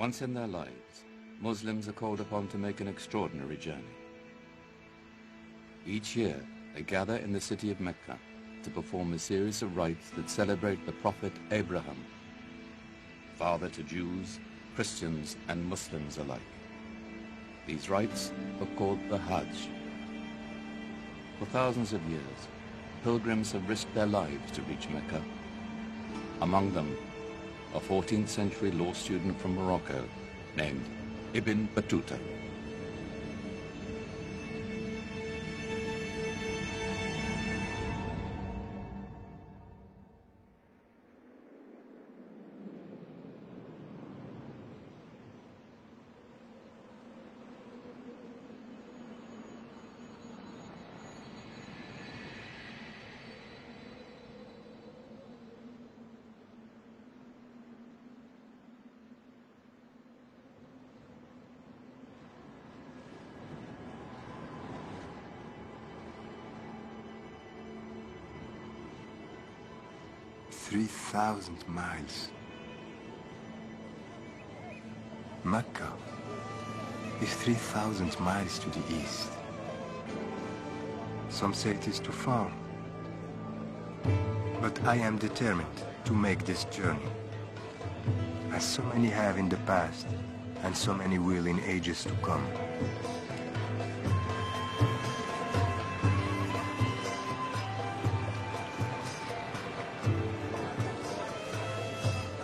Once in their lives, Muslims are called upon to make an extraordinary journey. Each year, they gather in the city of Mecca to perform a series of rites that celebrate the Prophet Abraham, father to Jews, Christians, and Muslims alike. These rites are called the Hajj. For thousands of years, pilgrims have risked their lives to reach Mecca. Among them, a 14th century law student from Morocco named Ibn Battuta. "3,000 miles. Mecca is 3,000 miles to the east. Some say it is too far, but I am determined to make this journey, as so many have in the past, and so many will in ages to come.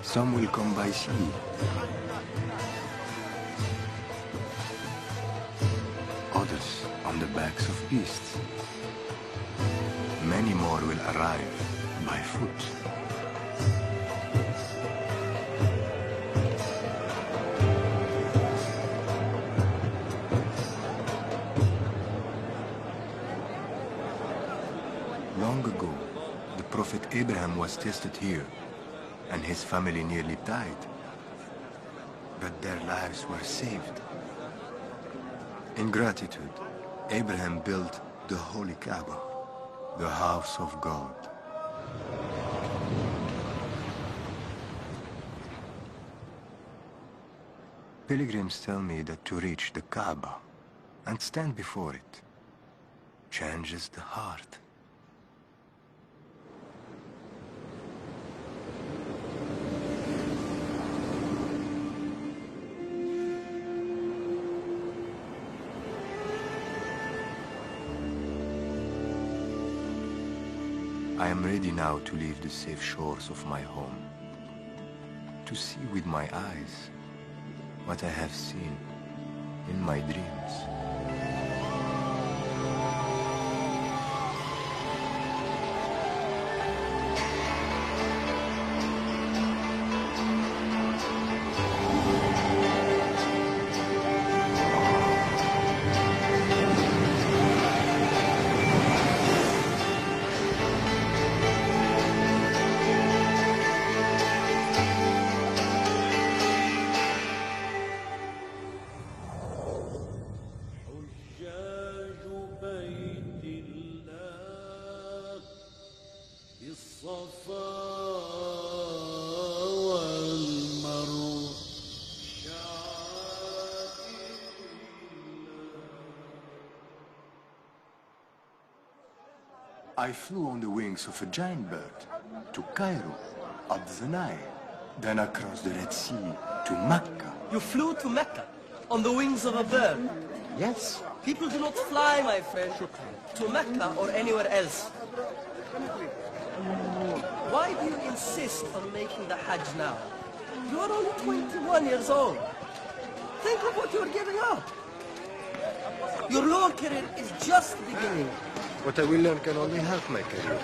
Some will come by sea, others on the backs of beasts. Many more will arrive by foot. Long ago, the Prophet Abraham was tested here, and his family nearly died, but their lives were saved. In gratitude, Abraham built the Holy Kaaba, the house of God. Pilgrims tell me that to reach the Kaaba and stand before it changes the heart. I am ready now to leave the safe shores of my home, to see with my eyes what I have seen in my dreams. I flew on the wings of a giant bird to Cairo, up the Nile, then across the Red Sea to Mecca. You flew to Mecca on the wings of a bird? Yes. People do not fly, my friend, to Mecca or anywhere else. Why do you insist on making the Hajj now? You are only 21 years old. Think of what you're giving up. Your law career is just beginning. What I will learn can only help my career.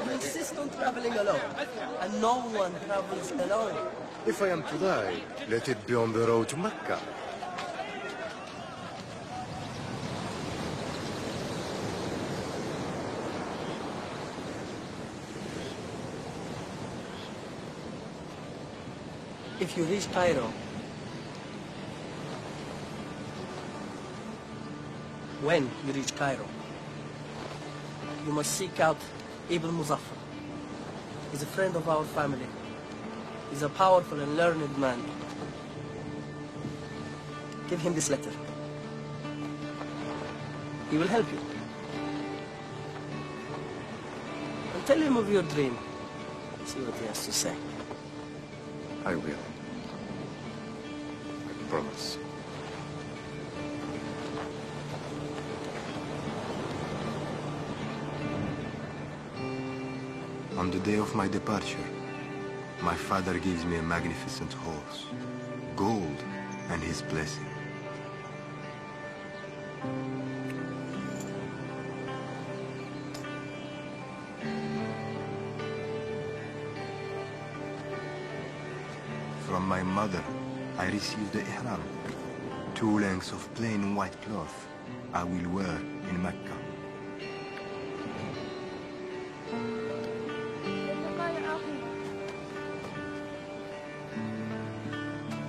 You insist on traveling alone, and no one travels alone. If I am to die, let it be on the road to Mecca. If you reach Cairo, when you reach Cairo, you must seek out Ibn Muzaffar. He's a friend of our family. He's a powerful and learned man. Give him this letter. He will help you. And tell him of your dream. See what he has to say. I will. I promise. On the day of my departure, my father gives me a magnificent horse, gold, and his blessing. From my mother, I received the ihram, 2 lengths of plain white cloth I will wear in Mecca.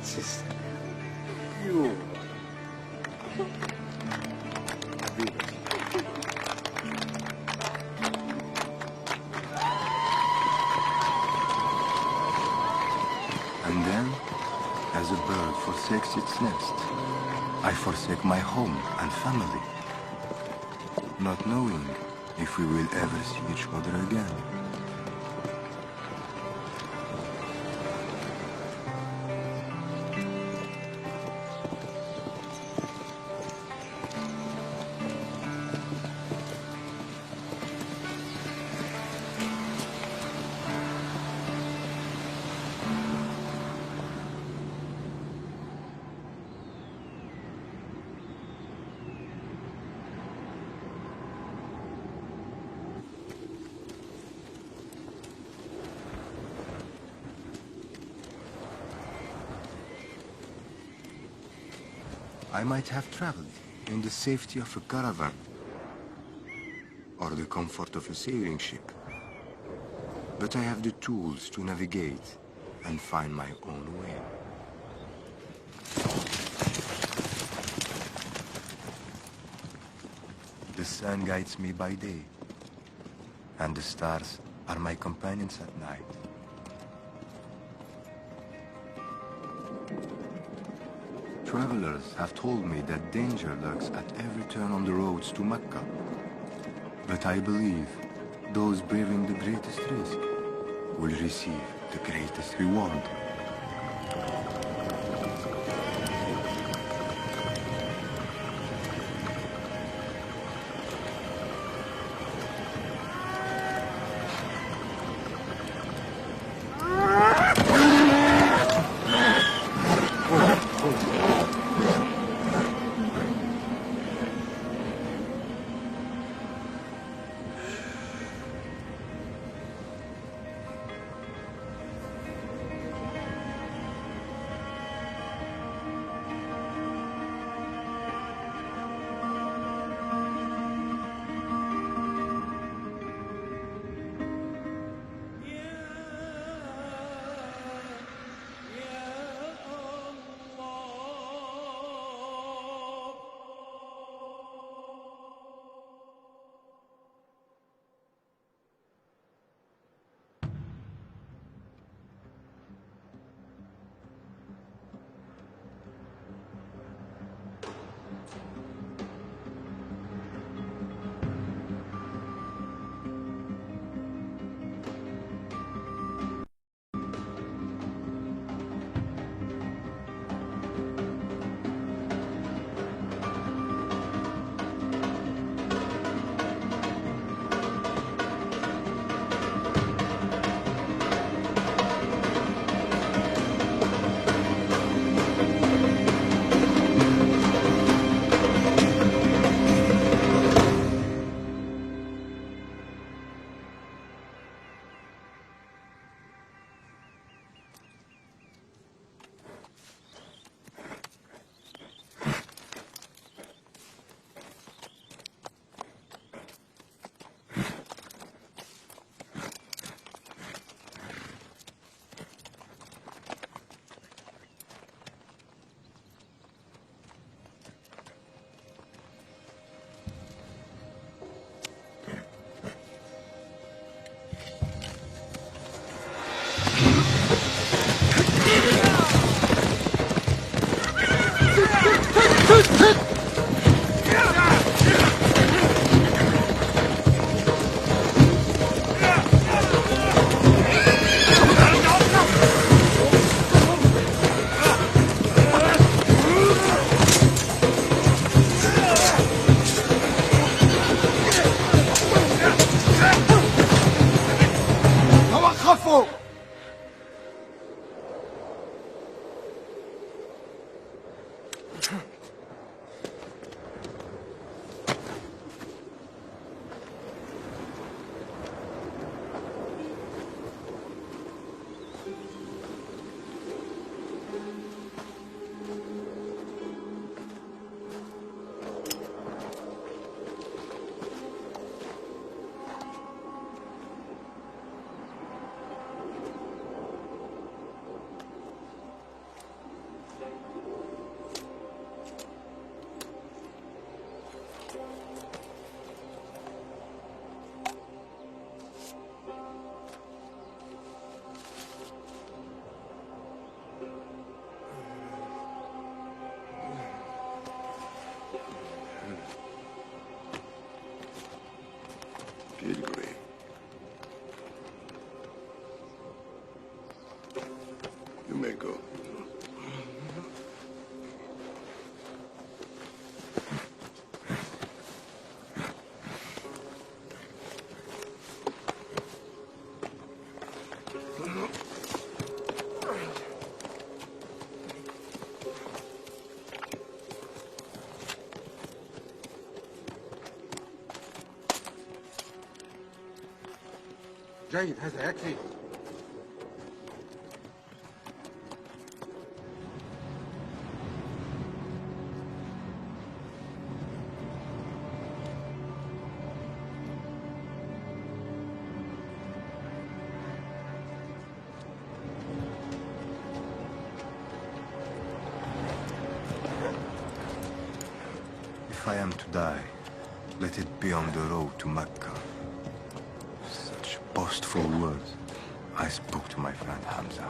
Sister, you. And then, as a bird forsakes its nest, I forsake my home and family, not knowing if we will ever see each other again. I might have traveled in the safety of a caravan or the comfort of a sailing ship, but I have the tools to navigate and find my own way. The sun guides me by day, and the stars are my companions at night. Travelers have told me that danger lurks at every turn on the roads to Mecca. But I believe those braving the greatest risk will receive the greatest reward. You may go. جيد هذا يكفي. If I am to die, let it be on the road to Mecca. Such boastful words I spoke to my friend Hamza.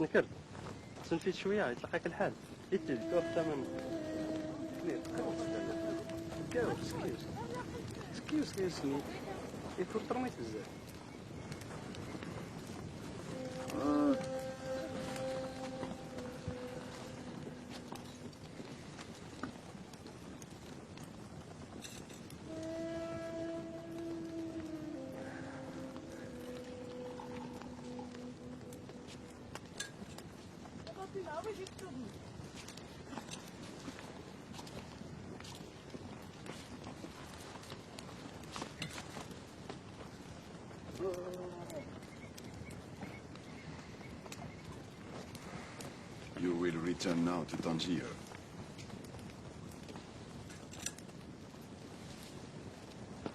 نكرت سنفيت شوية يتلقاك الحال يتجي كوف ثمن كبير كاوش سكيوس مي يفور ترميت بزاف You will return now to Tangier.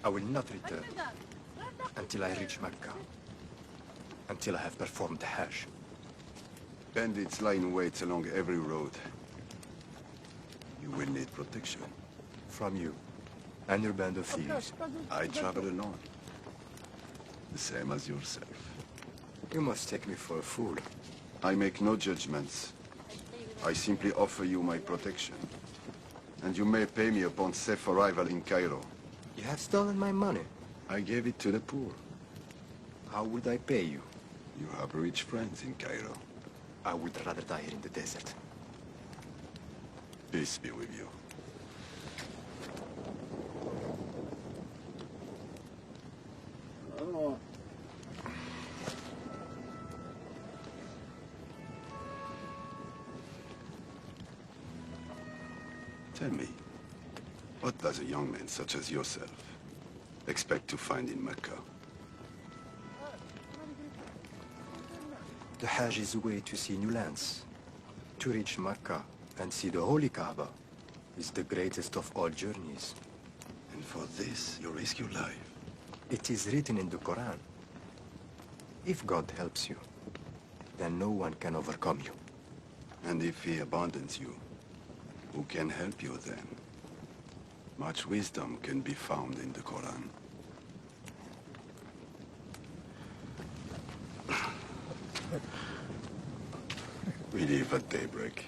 I will not return until I reach Mecca, until I have performed the Hajj. Bandits lie in wait along every road. You will need protection. From you and your band of thieves. I travel alone. The same as yourself. You must take me for a fool. I make no judgments. I simply offer you my protection. And you may pay me upon safe arrival in Cairo. You have stolen my money. I gave it to the poor. How would I pay you? You have rich friends in Cairo. I would rather die here in the desert. Peace be with you. Tell me, what does a young man such as yourself expect to find in Mecca? The Hajj is a way to see new lands. To reach Mecca and see the Holy Kaaba is the greatest of all journeys. And for this, you risk your life. It is written in the Quran. If God helps you, then no one can overcome you. And if he abandons you, who can help you then? Much wisdom can be found in the Quran. We leave at daybreak.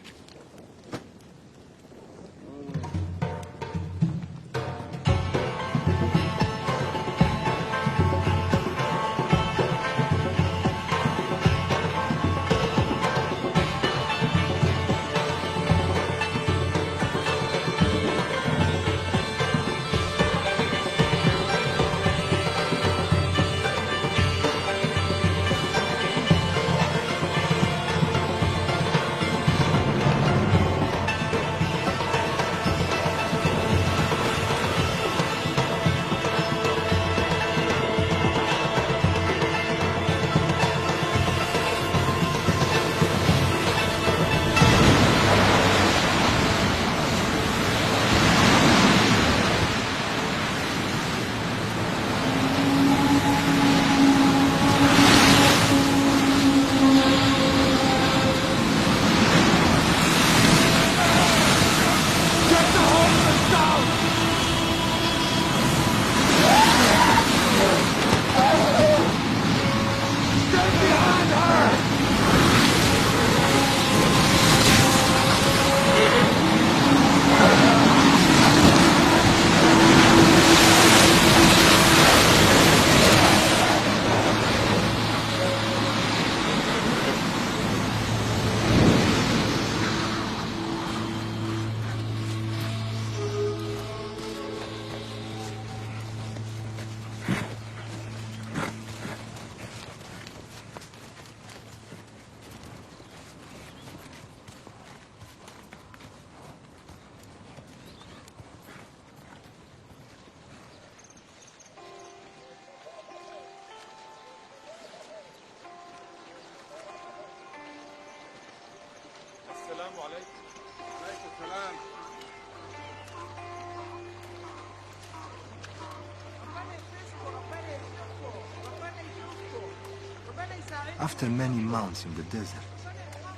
After many months in the desert,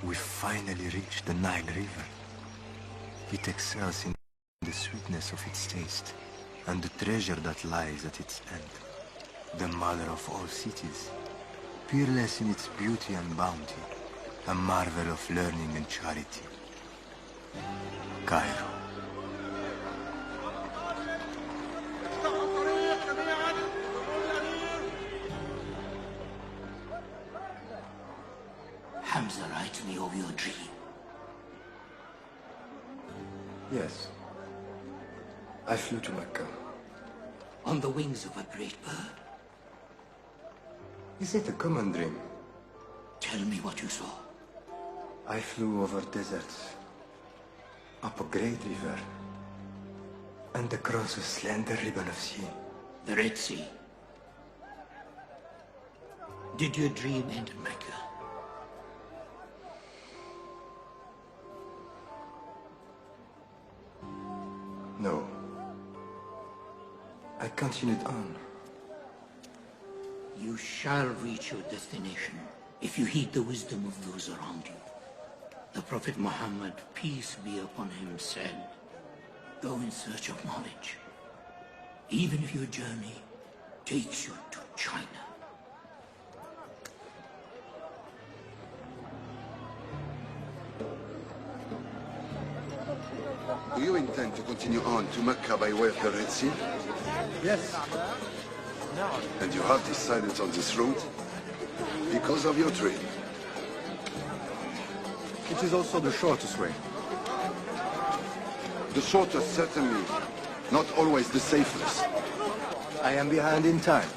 we finally reached the Nile River. It excels in the sweetness of its taste and the treasure that lies at its end. The mother of all cities, peerless in its beauty and bounty, a marvel of learning and charity. Cairo. Hamza, write me of your dream. Yes. I flew to Mecca. On the wings of a great bird. Is it a common dream? Tell me what you saw. I flew over deserts, up a great river, and across a slender ribbon of sea. The Red Sea. Did your dream end in Mecca? No. I continued on. You shall reach your destination if you heed the wisdom of those around you. The Prophet Muhammad, peace be upon him, said, go in search of knowledge, even if your journey takes you to China. Do you intend to continue on to Mecca by way of the Red Sea? Yes. And you have decided on this route because of your dream? It is also the shortest way. The shortest, certainly, not always the safest. I am behind in time.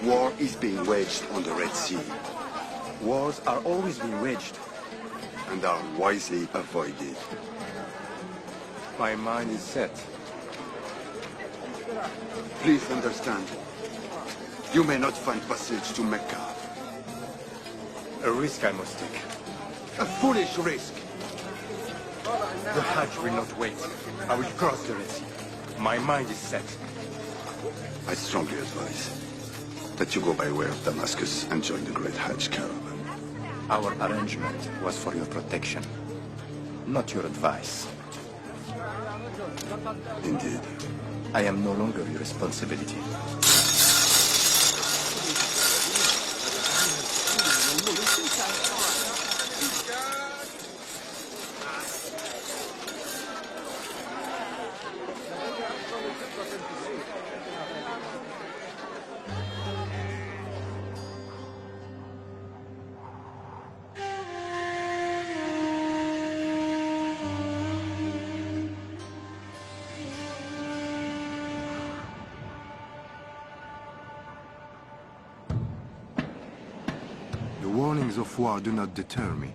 War is being waged on the Red Sea Wars are always being waged. and are wisely avoided. My mind is set. Please understand, you may not find passage to Mecca. A risk I must take. A foolish risk. The Hajj will not wait. I will cross the Red Sea. My mind is set. I strongly advise that you go by way of Damascus and join the Great Hajj caravan. Our arrangement was for your protection, not your advice. Indeed. I am no longer your responsibility. The warnings of war do not deter me.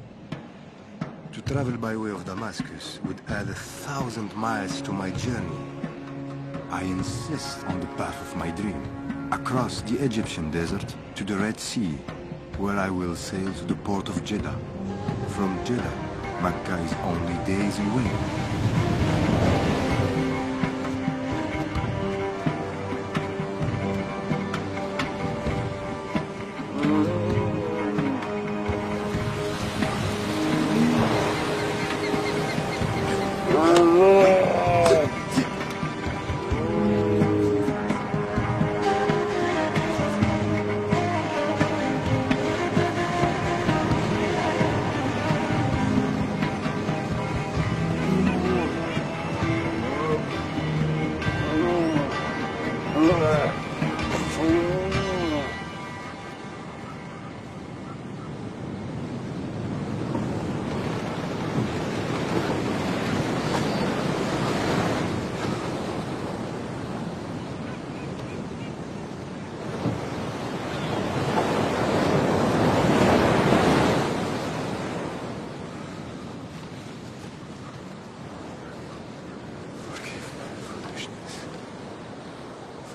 To travel by way of Damascus would add 1,000 miles to my journey. I insist on the path of my dream, across the Egyptian desert to the Red Sea, where I will sail to the port of Jeddah. From Jeddah, Mecca is only days away.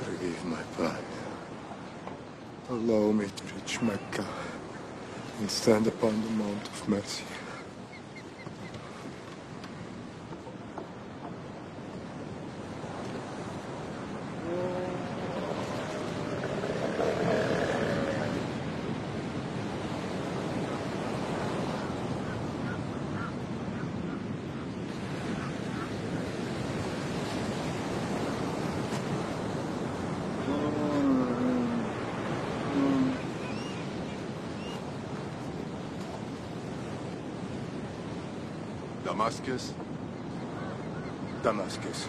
Forgive my pride. Allow me to reach Mecca and stand upon the Mount of Mercy. Damascus? Damascus.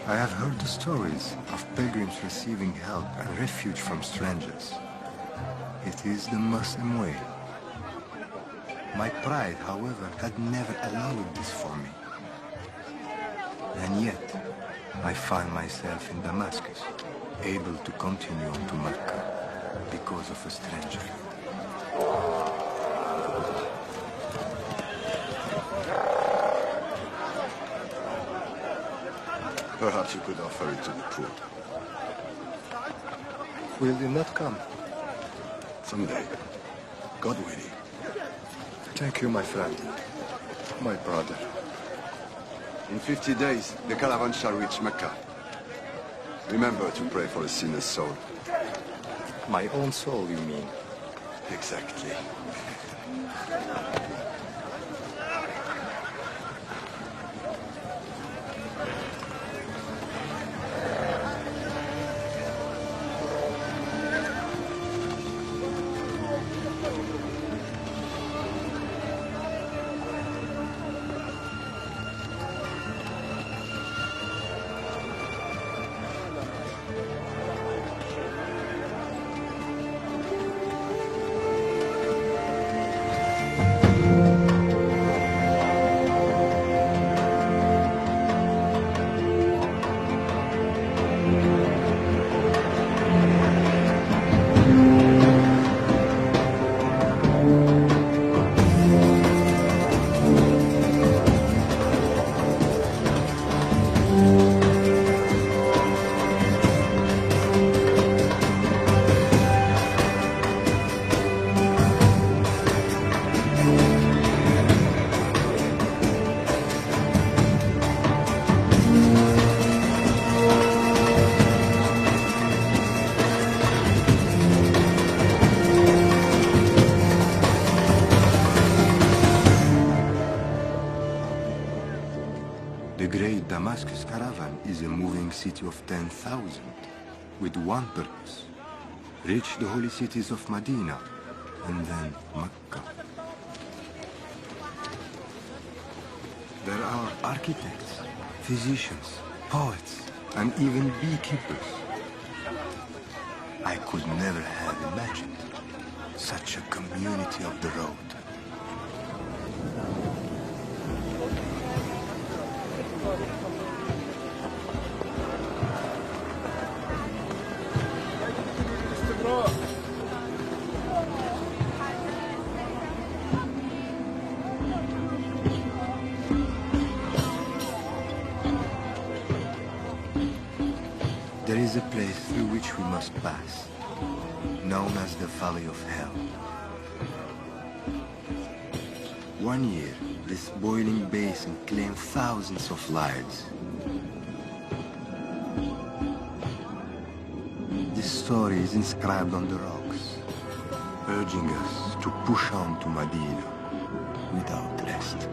I have heard the stories of pilgrims receiving help and refuge from strangers. It is the Muslim way. My pride, however, had never allowed this for me. And yet, I find myself in Damascus, able to continue on to Mecca because of a stranger. Perhaps you could offer it to the poor. Will you not come? Someday. God willing. Thank you, my friend. My brother. In 50 days, the caravan shall reach Mecca. Remember to pray for a sinner's soul. My own soul, you mean? Exactly. The great Damascus caravan is a moving city of 10,000 with one purpose: reach the holy cities of Medina and then Mecca. There are architects, physicians, poets, and even beekeepers. I could never have imagined such a community of the road. There is a place through which we must pass, known as the Valley of Hell. One year, this boiling basin claimed thousands of lives. This story is inscribed on the rocks, urging us to push on to Medina without rest.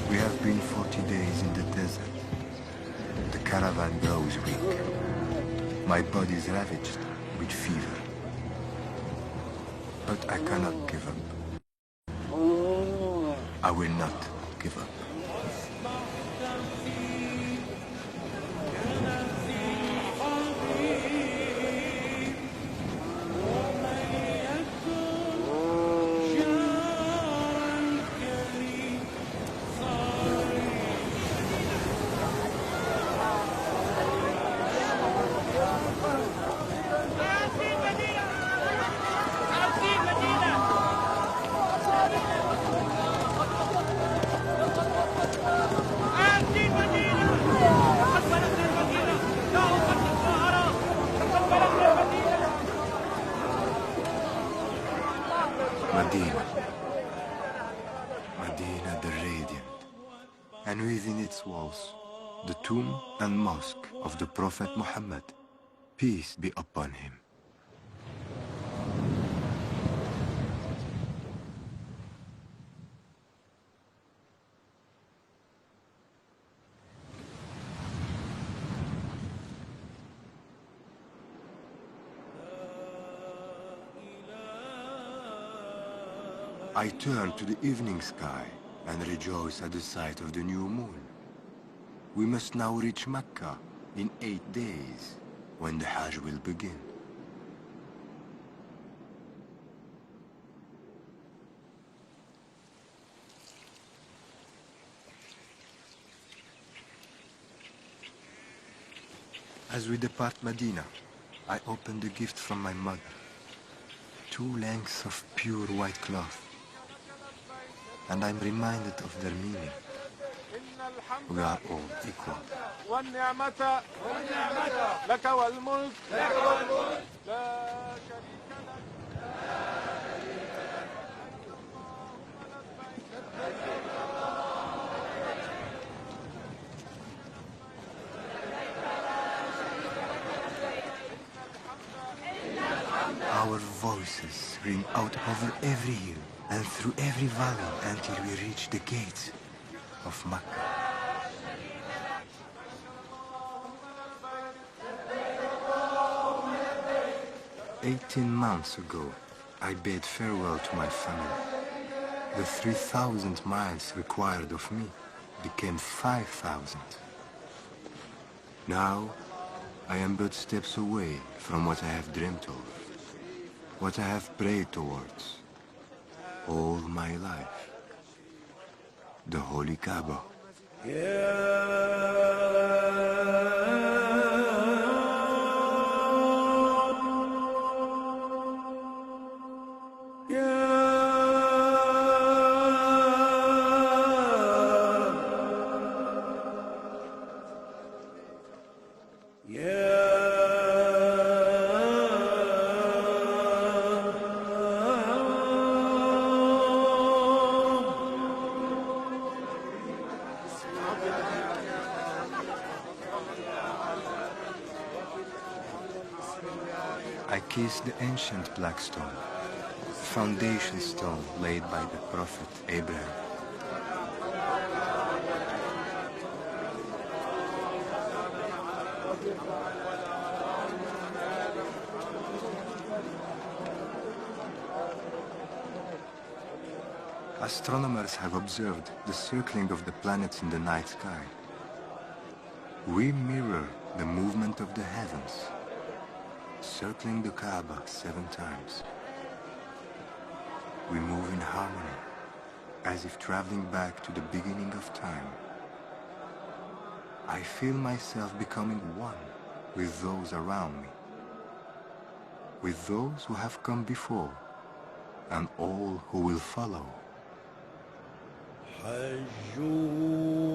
We have been 40 days in the desert. The caravan grows weak. My body is ravaged with fever. But I cannot give up. I will not give up. Medina. Medina the Radiant. And within its walls, the tomb and mosque of the Prophet Muhammad, peace be upon him. I turn to the evening sky and rejoice at the sight of the new moon. We must now reach Mecca in 8 days, when the Hajj will begin. As we depart Medina, I open the gift from my mother. 2 lengths of pure white cloth. And I'm reminded of their meaning. We are all equal. Our voices ring out over every hill and through every valley until we reach the gates of Mecca. 18 months ago, I bade farewell to my family. The 3,000 miles required of me became 5,000. Now, I am but steps away from what I have dreamt of, what I have prayed towards all my life, the Holy Kaaba. I kiss the ancient black stone, foundation stone laid by the Prophet Abraham. Astronomers have observed the circling of the planets in the night sky. We mirror the movement of the heavens, circling the Kaaba 7 times. We move in harmony, as if traveling back to the beginning of time. I feel myself becoming one with those around me, with those who have come before, and all who will follow. حج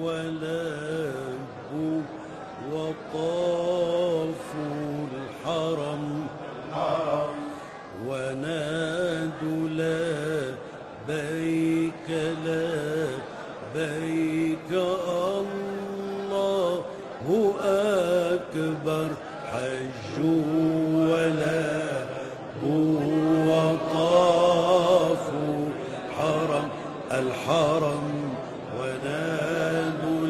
ولاب وطافوا الحرم ونادوا لبيك لبيك الله أكبر حج ولاب وطافوا الحرم ونادوا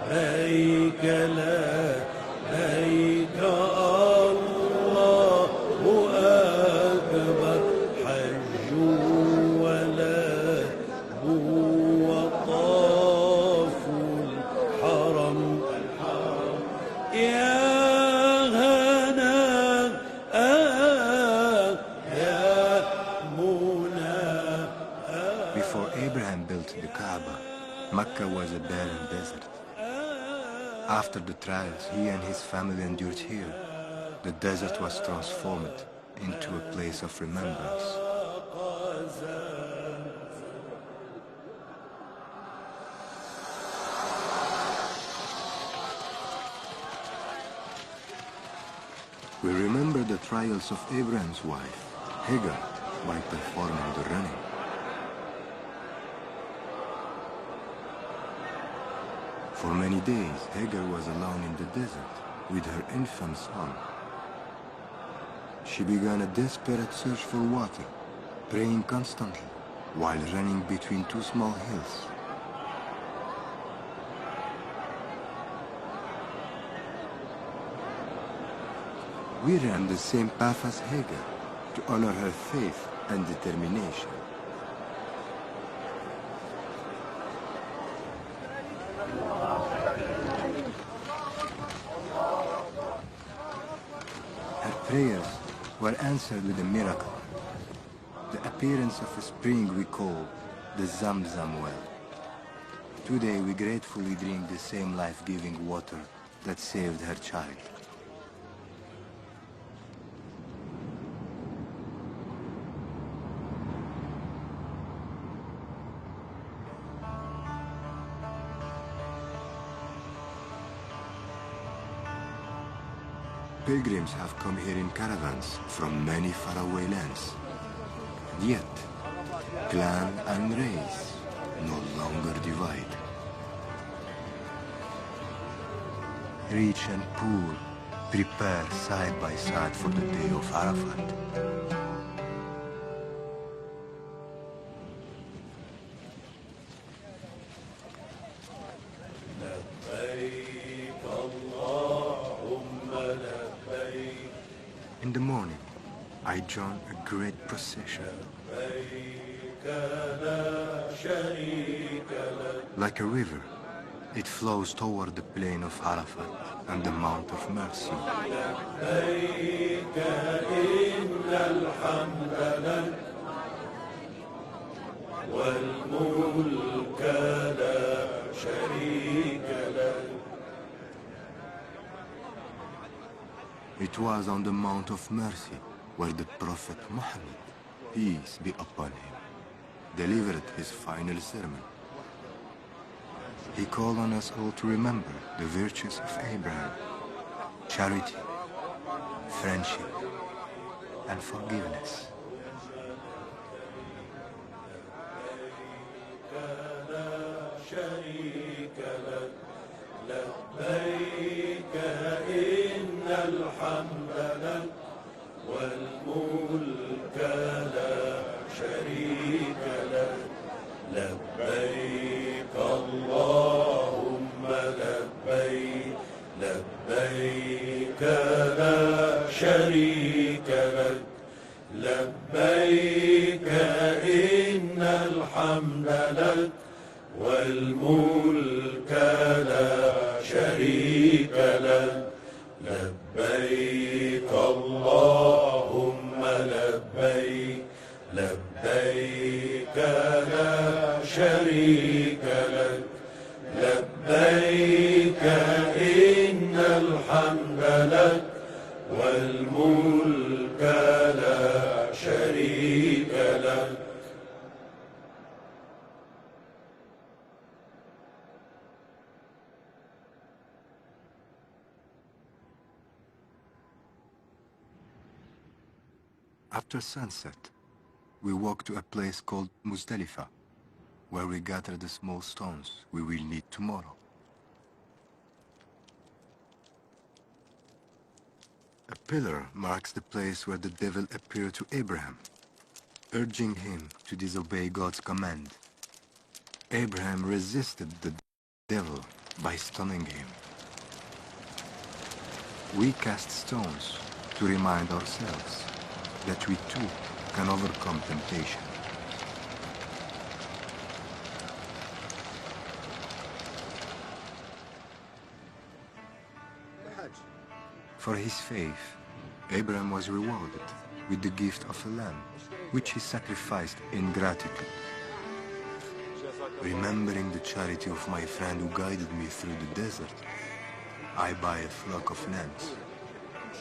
لبيك لبيك الله أكبر حج ولاب وطافوا الحرم يا Before Abraham built the Kaaba, Mecca was a barren desert. After the trials he and his family endured here, the desert was transformed into a place of remembrance. We remember the trials of Abraham's wife, Hagar, by performing the running. For many days, Hagar was alone in the desert with her infant son. She began a desperate search for water, praying constantly while running between two small hills. We ran the same path as Hagar to honor her faith and determination. Her prayers were answered with a miracle, the appearance of a spring we call the Zamzam well. Today we gratefully drink the same life-giving water that saved her child. Pilgrims have come here in caravans from many faraway lands. Yet, clan and race no longer divide. Rich and poor prepare side by side for the day of Arafat. In the morning, I join a great procession. Like a river, it flows toward the plain of Arafat and the Mount of Mercy. It was on the Mount of Mercy where the Prophet Muhammad, peace be upon him, delivered his final sermon. He called on us all to remember the virtues of Abraham: charity, friendship, and forgiveness. لبيك إن الحمد لك والملك لا شريك لك لبيك اللهم لبيك لبيك لا شريك لك لبيك إن الحمد لك والملك لا شريك لك لبيك اللهم لبيك لبيك لا شريك لك لبيك إن الحمد لك والملك لا شريك لك. After sunset, we walk to a place called Muzdalifah, where we gather the small stones we will need tomorrow. A pillar marks the place where the devil appeared to Abraham, urging him to disobey God's command. Abraham resisted the devil by stunning him. We cast stones to remind ourselves that we too can overcome temptation. For his faith, Abraham was rewarded with the gift of a lamb, which he sacrificed in gratitude. Remembering the charity of my friend who guided me through the desert, I buy a flock of lambs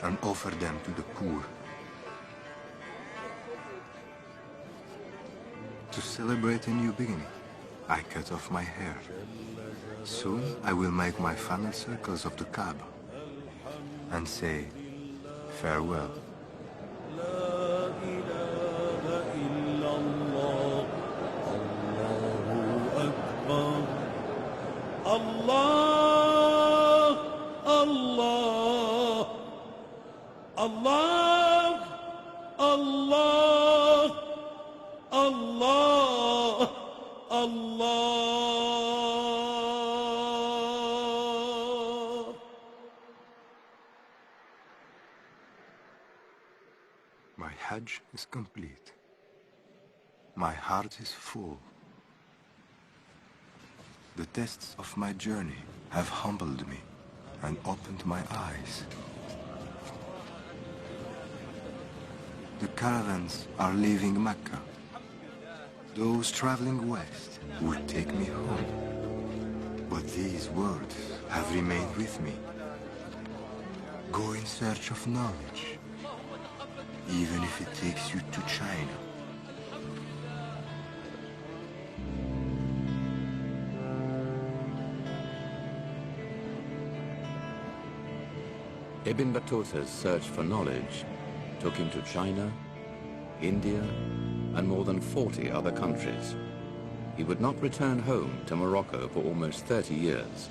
and offer them to the poor. To celebrate a new beginning, I cut off my hair. Soon I will make my final circles of the Kaaba and say farewell. لا إله Allah, Allah, Allah, Allah, Allah, Allah. My Hajj is complete. My heart is full. The tests of my journey have humbled me and opened my eyes. The caravans are leaving Mecca. Those traveling west would take me home. But these words have remained with me. Go in search of knowledge, even if it takes you to China. Ibn Battuta's search for knowledge took him to China, India, and more than 40 other countries. He would not return home to Morocco for almost 30 years,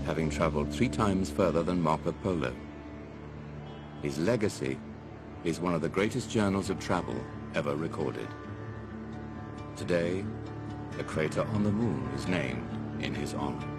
having traveled 3 times further than Marco Polo. His legacy is one of the greatest journals of travel ever recorded. Today, a crater on the moon is named in his honor.